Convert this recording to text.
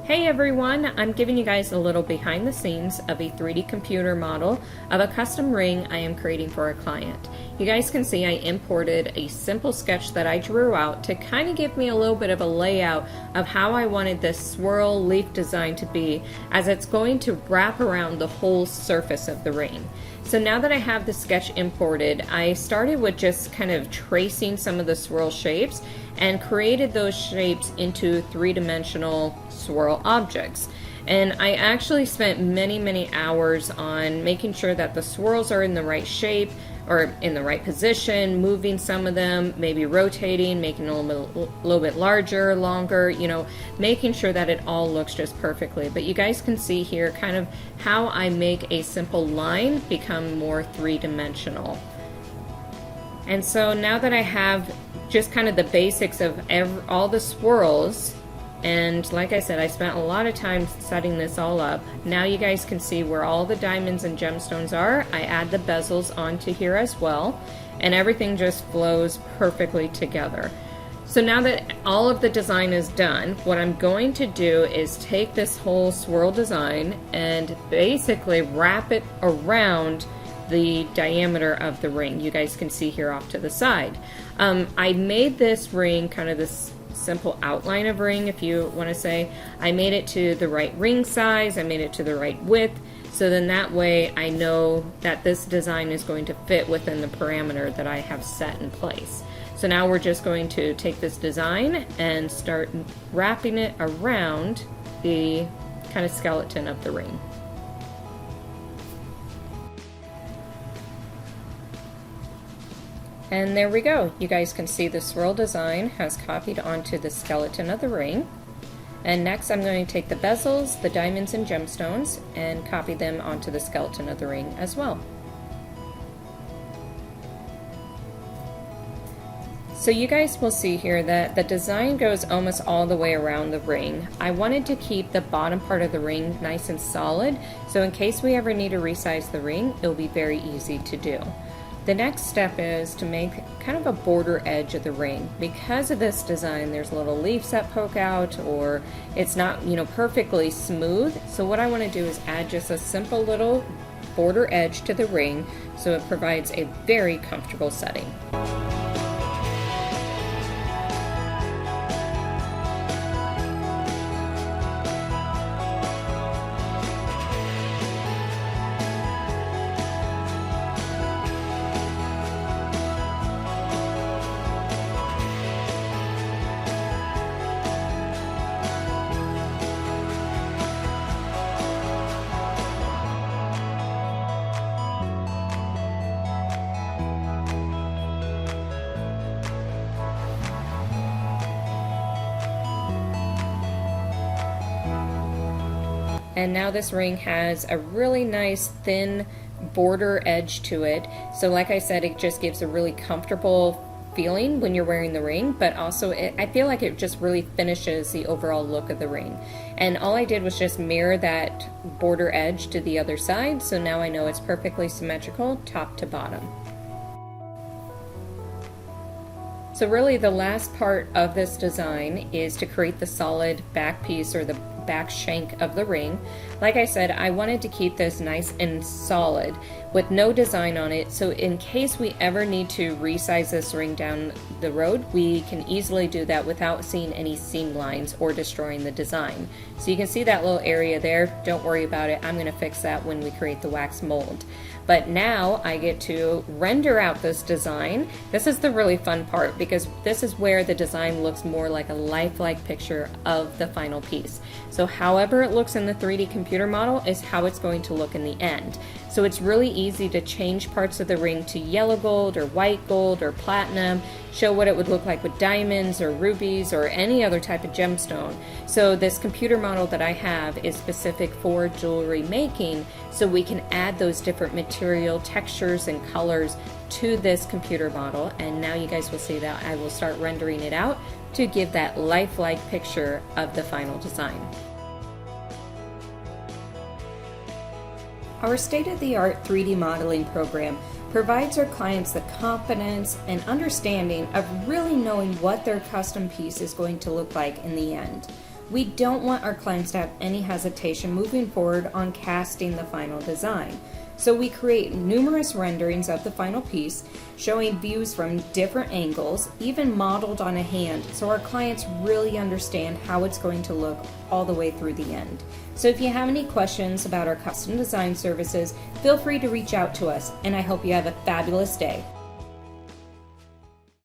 Hey everyone, I'm giving you guys a little behind the scenes of a 3D computer model of a custom ring I am creating for a client. You guys can see I imported a simple sketch that I drew out to kind of give me a little bit of a layout of how I wanted this swirl leaf design to be, as it's going to wrap around the whole surface of the ring. So now that I have the sketch imported, I started with just kind of tracing some of the swirl shapes and created those shapes into three-dimensional swirl objects. And I actually spent many hours on making sure that the swirls are in the right shape or in the right position, moving some of them, maybe rotating, making it a little bit larger, longer, making sure that it all looks just perfectly. But you guys can see here kind of how I make a simple line become more three-dimensional. And so now that I have just kind of the basics of all the swirls, and like I said, I spent a lot of time setting this all up. Now you guys can see where all the diamonds and gemstones are. I add the bezels onto here as well, and everything just flows perfectly together. So now that all of the design is done, what I'm going to do is take this whole swirl design and basically wrap it around the diameter of the ring. You guys can see here off to the side. I made this ring kind of this simple outline of ring, if you want to say. I made it to the right ring size, I made it to the right width, so then that way I know that this design is going to fit within the parameter that I have set in place. So now we're just going to take this design and start wrapping it around the kind of skeleton of the ring. And there we go. You guys can see the swirl design has copied onto the skeleton of the ring. And next I'm going to take the bezels, the diamonds and gemstones, and copy them onto the skeleton of the ring as well. So you guys will see here that the design goes almost all the way around the ring. I wanted to keep the bottom part of the ring nice and solid, so in case we ever need to resize the ring, it'll be very easy to do. The next step is to make kind of a border edge of the ring. Because of this design, there's little leaves that poke out, or it's not, perfectly smooth. So what I want to do is add just a simple little border edge to the ring so it provides a very comfortable setting. And now this ring has a really nice thin border edge to it. So like I said, it just gives a really comfortable feeling when you're wearing the ring, but also I feel like it just really finishes the overall look of the ring. And all I did was just mirror that border edge to the other side, so now I know it's perfectly symmetrical top to bottom. So really the last part of this design is to create the solid back piece, or the back shank of the ring. Like I said, I wanted to keep this nice and solid with no design on it, so in case we ever need to resize this ring down the road, we can easily do that without seeing any seam lines or destroying the design. So you can see that little area there, don't worry about it, I'm going to fix that when we create the wax mold. But now I get to render out this design. This is the really fun part, because this is where the design looks more like a lifelike picture of the final piece. So however it looks in the 3D computer model is how it's going to look in the end. So it's really easy to change parts of the ring to yellow gold or white gold or platinum, show what it would look like with diamonds or rubies or any other type of gemstone. So this computer model that I have is specific for jewelry making, so we can add those different material textures and colors to this computer model. And now you guys will see that I will start rendering it out to give that lifelike picture of the final design. Our state-of-the-art 3D modeling program provides our clients the confidence and understanding of really knowing what their custom piece is going to look like in the end. We don't want our clients to have any hesitation moving forward on casting the final design. So we create numerous renderings of the final piece, showing views from different angles, even modeled on a hand, so our clients really understand how it's going to look all the way through the end. So if you have any questions about our custom design services, feel free to reach out to us, and I hope you have a fabulous day.